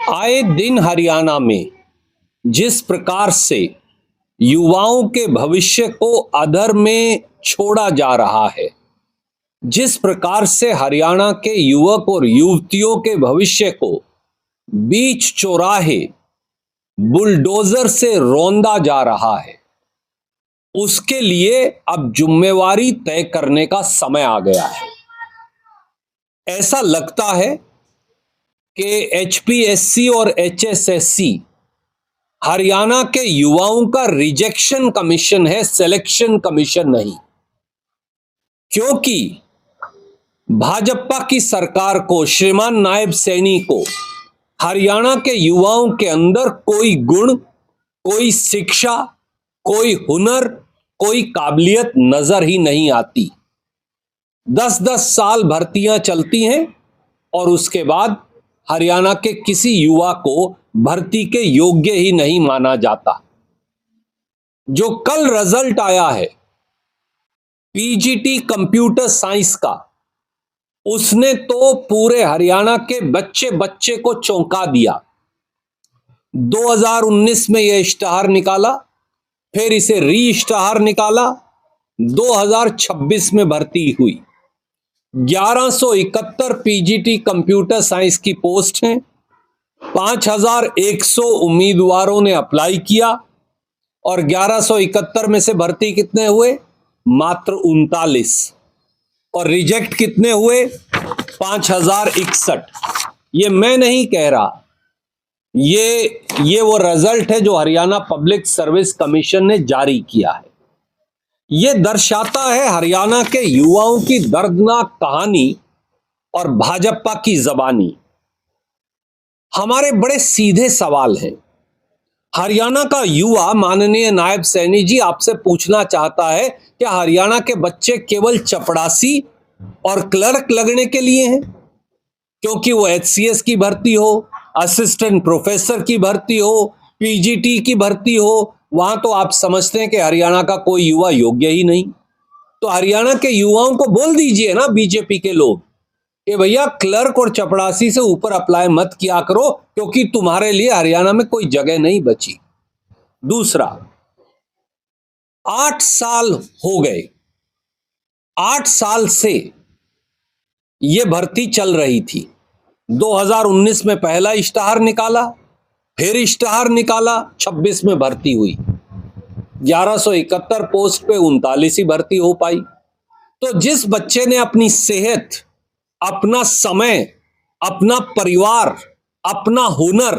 आए दिन हरियाणा में जिस प्रकार से युवाओं के भविष्य को अधर में छोड़ा जा रहा है, जिस प्रकार से हरियाणा के युवक और युवतियों के भविष्य को बीच चौराहे बुलडोजर से रौंदा जा रहा है, उसके लिए अब जिम्मेवारी तय करने का समय आ गया है। ऐसा लगता है कि एचपीएससी और एचएसएससी हरियाणा के युवाओं का रिजेक्शन कमीशन है, सिलेक्शन कमीशन नहीं। क्योंकि भाजपा की सरकार को, श्रीमान नायब सैनी को हरियाणा के युवाओं के अंदर कोई गुण, कोई शिक्षा, कोई हुनर, कोई काबिलियत नजर ही नहीं आती। 10-10 साल भर्तियां चलती हैं और उसके बाद हरियाणा के किसी युवा को भर्ती के योग्य ही नहीं माना जाता। जो कल रिजल्ट आया है पीजीटी कंप्यूटर साइंस का, उसने तो पूरे हरियाणा के बच्चे बच्चे को चौंका दिया। 2019 में यह इश्तहार निकाला, फिर इसे री इश्तहार निकाला, 2026 में भर्ती हुई। 1171 पीजीटी कंप्यूटर साइंस की पोस्ट हैं। 5100 उम्मीदवारों ने अप्लाई किया और 1171 में से भर्ती कितने हुए? मात्र 39। और रिजेक्ट कितने हुए? 5061। ये मैं नहीं कह रहा, ये वो रिजल्ट है जो हरियाणा पब्लिक सर्विस कमीशन ने जारी किया है। यह दर्शाता है हरियाणा के युवाओं की दर्दनाक कहानी और भाजपा की जबानी। हमारे बड़े सीधे सवाल हैं। हरियाणा का युवा माननीय नायब सैनी जी आपसे पूछना चाहता है कि हरियाणा के बच्चे केवल चपड़ासी और क्लर्क लगने के लिए हैं? क्योंकि वो एचसीएस की भर्ती हो, असिस्टेंट प्रोफेसर की भर्ती हो, पीजीटी की भर्ती हो, वहां तो आप समझते हैं कि हरियाणा का कोई युवा योग्य ही नहीं। तो हरियाणा के युवाओं को बोल दीजिए ना बीजेपी के लोग कि भैया क्लर्क और चपड़ासी से ऊपर अप्लाई मत किया करो, क्योंकि तुम्हारे लिए हरियाणा में कोई जगह नहीं बची। दूसरा, 8 साल हो गए, 8 साल से यह भर्ती चल रही थी। 2019 में पहला इश्तहार निकाला, फिर इश्तहार निकाला, 26 में भर्ती हुई। 1171 पोस्ट पे 39 ही भर्ती हो पाई। तो जिस बच्चे ने अपनी सेहत, अपना समय, अपना परिवार, अपना हुनर,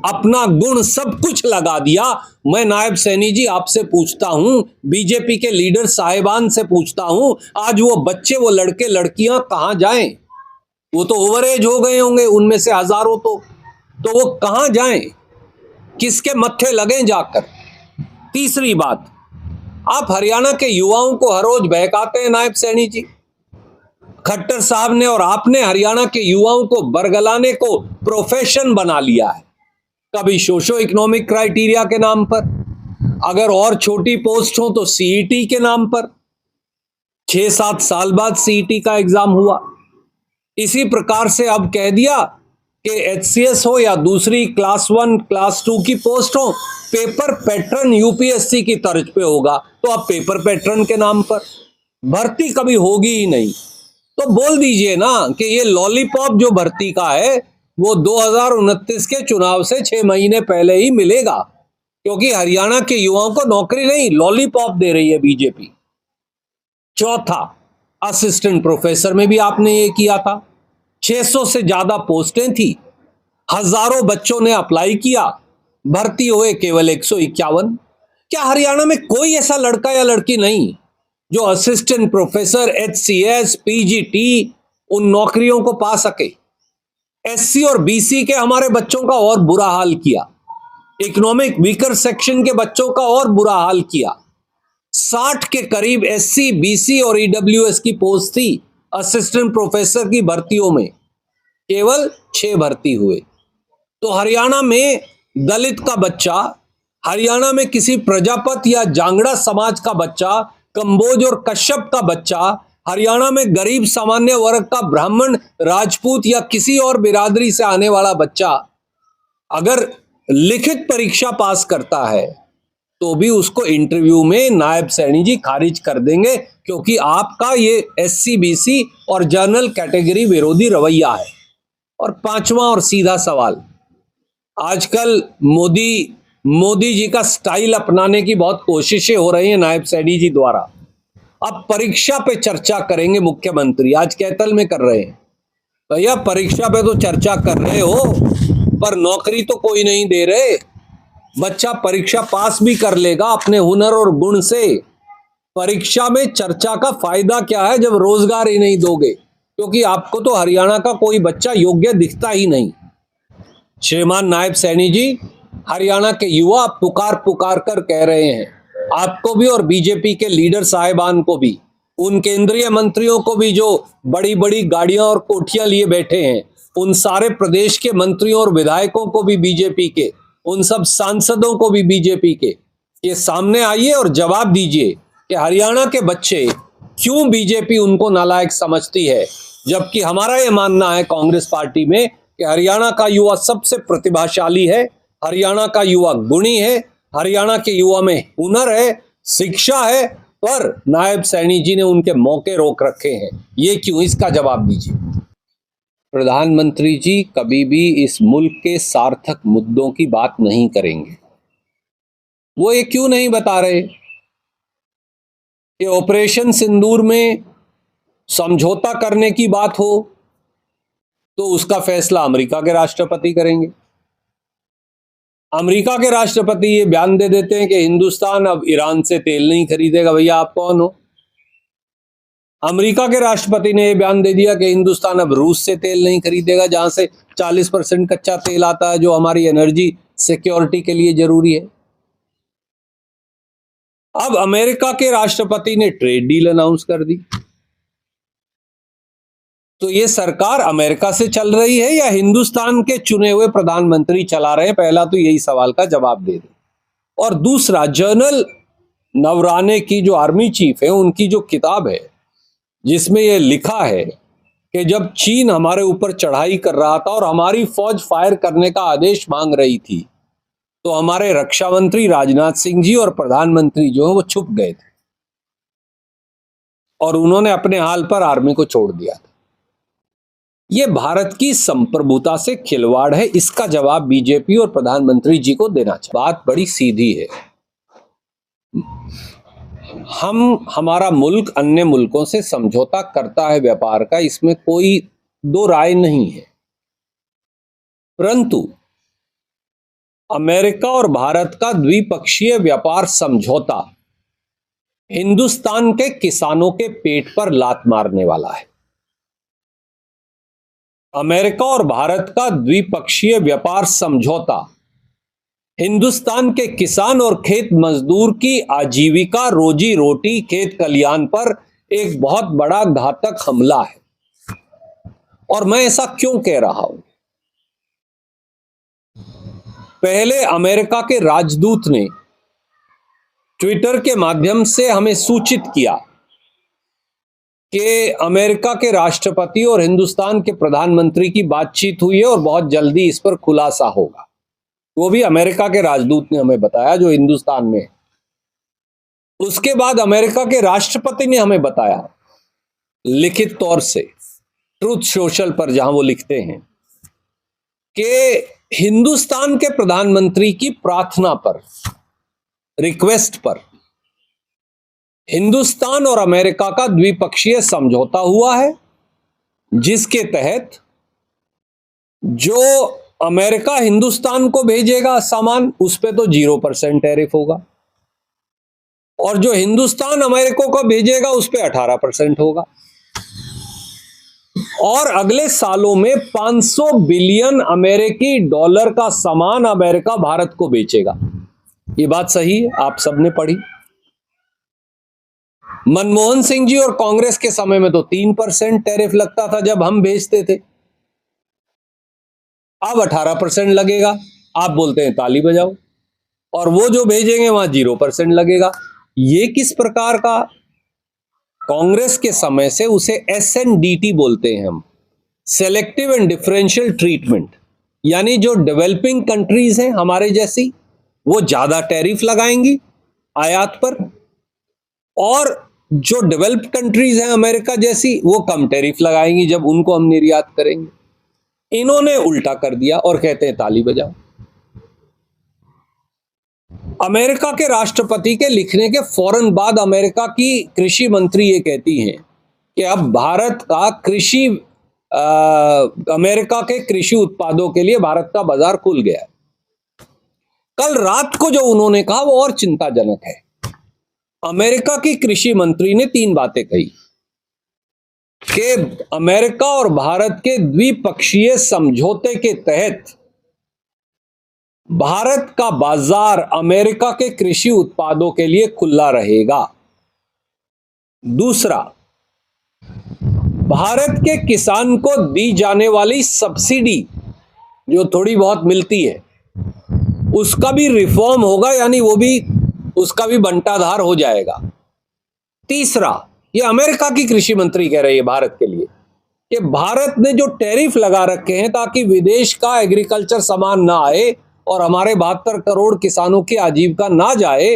अपना गुण सब कुछ लगा दिया, मैं नायब सैनी जी आपसे पूछता हूं, बीजेपी के लीडर साहिबान से पूछता हूं, आज वो बच्चे, वो लड़के लड़कियां कहां जाएं? वो तो ओवर एज हो गए होंगे उनमें से हजारों, तो वो कहां जाएं? किसके मत्थे लगें जाकर? तीसरी बात, आप हरियाणा के युवाओं को हर रोज बहकाते हैं नायब सैनी जी। खट्टर साहब ने और आपने हरियाणा के युवाओं को बरगलाने को प्रोफेशन बना लिया है। कभी सोशो इकोनॉमिक क्राइटेरिया के नाम पर, अगर और छोटी पोस्ट हो तो सीईटी के नाम पर। 6-7 साल बाद सीईटी का एग्जाम हुआ। इसी प्रकार से अब कह दिया कि एचसीएस हो या दूसरी क्लास 1, क्लास 2 की पोस्ट हो, पेपर पैटर्न यूपीएससी की तर्ज पे होगा। तो अब पेपर पैटर्न के नाम पर भर्ती कभी होगी ही नहीं। तो बोल दीजिए ना कि ये लॉलीपॉप जो भर्ती का है वो 2029 के चुनाव से 6 महीने पहले ही मिलेगा, क्योंकि हरियाणा के युवाओं को नौकरी नहीं, लॉलीपॉप दे रही है बीजेपी। चौथा, असिस्टेंट प्रोफेसर में भी आपने ये किया था। 600 से ज्यादा पोस्टें थी, हजारों बच्चों ने अप्लाई किया, भर्ती हुए केवल 151। क्या हरियाणा में कोई ऐसा लड़का या लड़की नहीं जो असिस्टेंट प्रोफेसर, एचसीएस, पीजीटी उन नौकरियों को पा सके? एससी और बीसी के हमारे बच्चों का और बुरा हाल किया, इकोनॉमिक वीकर सेक्शन के बच्चों का और बुरा हाल किया। 60 के करीब एससी, बीसी और ईडब्ल्यूएस की पोस्ट थी असिस्टेंट प्रोफेसर की भर्तियों में, केवल 6 भर्ती हुए। तो हरियाणा में दलित का बच्चा, हरियाणा में किसी प्रजापत या जांगड़ा समाज का बच्चा, कंबोज और कश्यप का बच्चा, हरियाणा में गरीब सामान्य वर्ग का ब्राह्मण, राजपूत या किसी और बिरादरी से आने वाला बच्चा अगर लिखित परीक्षा पास करता है तो भी उसको इंटरव्यू में नायब सैनी जी खारिज कर देंगे, क्योंकि आपका ये एससी बीसी और जनरल कैटेगरी विरोधी रवैया है। और पांचवा और सीधा सवाल, आजकल मोदी जी का स्टाइल अपनाने की बहुत कोशिशें हो रही हैं नायब सैनी जी द्वारा। अब परीक्षा पे चर्चा करेंगे मुख्यमंत्री, आज कैथल में कर रहे हैं। भैया परीक्षा पे तो चर्चा कर रहे हो, पर नौकरी तो कोई नहीं दे रहे। बच्चा परीक्षा पास भी कर लेगा अपने हुनर और गुण से, परीक्षा में चर्चा का फायदा क्या है जब रोजगार ही नहीं दोगे? क्योंकि आपको तो हरियाणा का कोई बच्चा योग्य दिखता ही नहीं। श्रीमान नायब सैनी जी, हरियाणा के युवा पुकार पुकार कर कह रहे हैं, आपको भी और बीजेपी के लीडर साहिबान को भी, उन केंद्रीय मंत्रियों को भी जो बड़ी बड़ी गाड़ियां और कोठियां लिए बैठे हैं, उन सारे प्रदेश के मंत्रियों और विधायकों को भी बीजेपी के, उन सब सांसदों को भी बीजेपी के, ये सामने आइए और जवाब दीजिए कि हरियाणा के बच्चे क्यों बीजेपी उनको नालायक समझती है, जबकि हमारा यह मानना है कांग्रेस पार्टी में कि हरियाणा का युवा सबसे प्रतिभाशाली है, हरियाणा का युवा गुणी है, हरियाणा के युवा में हुनर है, शिक्षा है, पर नायब सैनी जी ने उनके मौके रोक रखे हैं। ये क्यों, इसका जवाब दीजिए। प्रधानमंत्री जी कभी भी इस मुल्क के सार्थक मुद्दों की बात नहीं करेंगे। वो ये क्यों नहीं बता रहे कि ऑपरेशन सिंदूर में समझौता करने की बात हो तो उसका फैसला अमेरिका के राष्ट्रपति करेंगे। अमेरिका के राष्ट्रपति ये बयान दे देते हैं कि हिंदुस्तान अब ईरान से तेल नहीं खरीदेगा। भैया आप कौन हो? अमेरिका के राष्ट्रपति ने यह बयान दे दिया कि हिंदुस्तान अब रूस से तेल नहीं खरीदेगा, जहां से 40% कच्चा तेल आता है, जो हमारी एनर्जी सिक्योरिटी के लिए जरूरी है। अब अमेरिका के राष्ट्रपति ने ट्रेड डील अनाउंस कर दी। तो ये सरकार अमेरिका से चल रही है या हिंदुस्तान के चुने हुए प्रधानमंत्री चला रहे हैं? पहला तो यही सवाल का जवाब दे दे। और दूसरा, जनरल नवराने की जो आर्मी चीफ है, उनकी जो किताब है जिसमें यह लिखा है कि जब चीन हमारे ऊपर चढ़ाई कर रहा था और हमारी फौज फायर करने का आदेश मांग रही थी, तो हमारे रक्षा मंत्री राजनाथ सिंह जी और प्रधानमंत्री जो है वो छुप गए थे और उन्होंने अपने हाल पर आर्मी को छोड़ दिया था। यह भारत की संप्रभुता से खिलवाड़ है, इसका जवाब बीजेपी और प्रधानमंत्री जी को देना चाहिए। बात बड़ी सीधी है। हमारा मुल्क अन्य मुल्कों से समझौता करता है व्यापार का, इसमें कोई दो राय नहीं है, परंतु अमेरिका और भारत का द्विपक्षीय व्यापार समझौता हिंदुस्तान के किसानों के पेट पर लात मारने वाला है। अमेरिका और भारत का द्विपक्षीय व्यापार समझौता हिंदुस्तान के किसान और खेत मजदूर की आजीविका, रोजी रोटी, खेत खलियान पर एक बहुत बड़ा घातक हमला है। और मैं ऐसा क्यों कह रहा हूं? पहले अमेरिका के राजदूत ने ट्विटर के माध्यम से हमें सूचित किया कि अमेरिका के राष्ट्रपति और हिंदुस्तान के प्रधानमंत्री की बातचीत हुई है और बहुत जल्दी इस पर खुलासा होगा। वो भी अमेरिका के राजदूत ने हमें बताया जो हिंदुस्तान में है। उसके बाद अमेरिका के राष्ट्रपति ने हमें बताया लिखित तौर से ट्रूथ सोशल पर, जहां वो लिखते हैं कि हिंदुस्तान के प्रधानमंत्री की प्रार्थना पर, रिक्वेस्ट पर, हिंदुस्तान और अमेरिका का द्विपक्षीय समझौता हुआ है, जिसके तहत जो अमेरिका हिंदुस्तान को भेजेगा सामान, उस पे तो 0% टैरिफ होगा, और जो हिंदुस्तान अमेरिका को भेजेगा उस पे 18% होगा। और अगले सालों में 500 बिलियन अमेरिकी डॉलर का सामान अमेरिका भारत को बेचेगा। ये बात सही है, आप सबने पढ़ी। मनमोहन सिंह जी और कांग्रेस के समय में तो 3% टैरिफ लगता था जब हम भेजते थे, अब 18% लगेगा। आप बोलते हैं ताली बजाओ, और वो जो भेजेंगे वहां 0% लगेगा। ये किस प्रकार का? कांग्रेस के समय से उसे SNDT बोलते हैं हम, सेलेक्टिव एंड डिफरेंशियल ट्रीटमेंट। यानी जो डेवलपिंग कंट्रीज हैं हमारे जैसी, वो ज्यादा टैरिफ लगाएंगी आयात पर, और जो डेवलप्ड कंट्रीज हैं अमेरिका जैसी, वो कम टैरिफ लगाएंगी जब उनको हम निर्यात करेंगे। इन्होंने उल्टा कर दिया और कहते हैं ताली बजाओ। अमेरिका के राष्ट्रपति के लिखने के फौरन बाद अमेरिका की कृषि मंत्री ये कहती हैं कि अब भारत का अमेरिका के कृषि उत्पादों के लिए भारत का बाजार खुल गया है। कल रात को जो उन्होंने कहा वो और चिंताजनक है। अमेरिका की कृषि मंत्री ने 3 बातें कही कि अमेरिका और भारत के द्विपक्षीय समझौते के तहत भारत का बाजार अमेरिका के कृषि उत्पादों के लिए खुला रहेगा। दूसरा, भारत के किसान को दी जाने वाली सब्सिडी जो थोड़ी बहुत मिलती है उसका भी रिफॉर्म होगा, यानी वो भी उसका भी बंटाधार हो जाएगा। तीसरा, ये अमेरिका की कृषि मंत्री कह रही है भारत के लिए कि भारत ने जो टैरिफ लगा रखे हैं ताकि विदेश का एग्रीकल्चर सामान ना आए और हमारे 72 करोड़ किसानों की आजीविका ना जाए,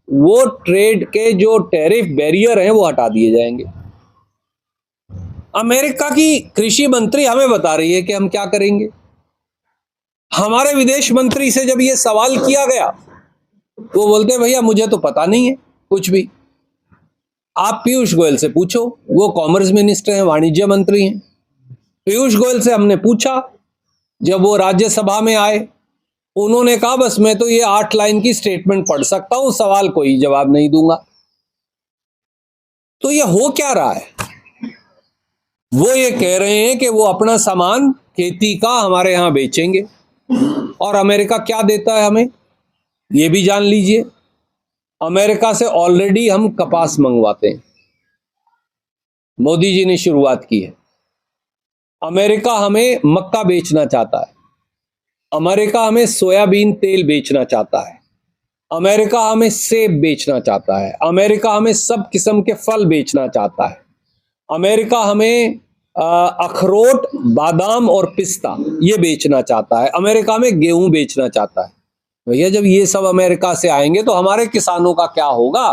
वो ट्रेड के जो टैरिफ बैरियर हैं वो हटा दिए जाएंगे। अमेरिका की कृषि मंत्री हमें बता रही है कि हम क्या करेंगे। हमारे विदेश मंत्री से जब ये सवाल किया गया वो बोलते हैं भैया मुझे तो पता नहीं है कुछ भी, आप पीयूष गोयल से पूछो, वो कॉमर्स मिनिस्टर हैं, वाणिज्य मंत्री हैं। पीयूष गोयल से हमने पूछा, जब वो राज्यसभा में आए उन्होंने कहा बस मैं तो ये 8 लाइन की स्टेटमेंट पढ़ सकता हूं, सवाल कोई जवाब नहीं दूंगा। तो ये हो क्या रहा है? वो ये कह रहे हैं कि वो अपना सामान खेती का हमारे यहां बेचेंगे, और अमेरिका क्या देता है हमें ये भी जान लीजिए। अमेरिका से ऑलरेडी हम कपास मंगवाते हैं, मोदी जी ने शुरुआत की है। अमेरिका हमें मक्का बेचना चाहता है, अमेरिका हमें सोयाबीन तेल बेचना चाहता है, अमेरिका हमें सेब बेचना चाहता है, अमेरिका हमें सब किस्म के फल बेचना चाहता है, अमेरिका हमें अखरोट, बादाम और पिस्ता ये बेचना चाहता है, अमेरिका में गेहूं बेचना चाहता है। भैया जब ये सब अमेरिका से आएंगे तो हमारे किसानों का क्या होगा?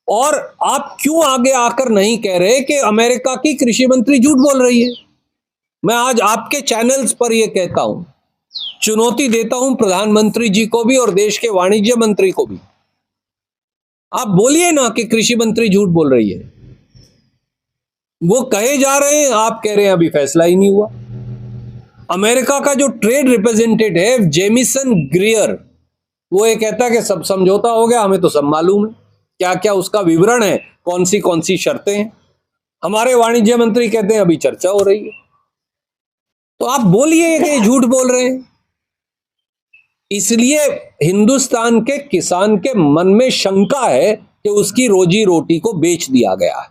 और आप क्यों आगे आकर नहीं कह रहे कि अमेरिका की कृषि मंत्री झूठ बोल रही है? मैं आज आपके चैनल्स पर यह कहता हूं, चुनौती देता हूं प्रधानमंत्री जी को भी और देश के वाणिज्य मंत्री को भी। आप बोलिए ना कि कृषि मंत्री झूठ बोल रही है। वो कहे जा रहे हैं, आप कह रहे हैं अभी फैसला ही नहीं हुआ। अमेरिका का जो ट्रेड रिप्रेजेंटेटिव है जेमिसन ग्रियर, वो ये कहता है कि सब समझौता हो गया, हमें तो सब मालूम है क्या क्या उसका विवरण है, कौन सी शर्तें हैं। हमारे वाणिज्य मंत्री कहते हैं अभी चर्चा हो रही है। तो आप बोलिए कि झूठ बोल रहे हैं। इसलिए हिंदुस्तान के किसान के मन में शंका है कि उसकी रोजी रोटी को बेच दिया गया है।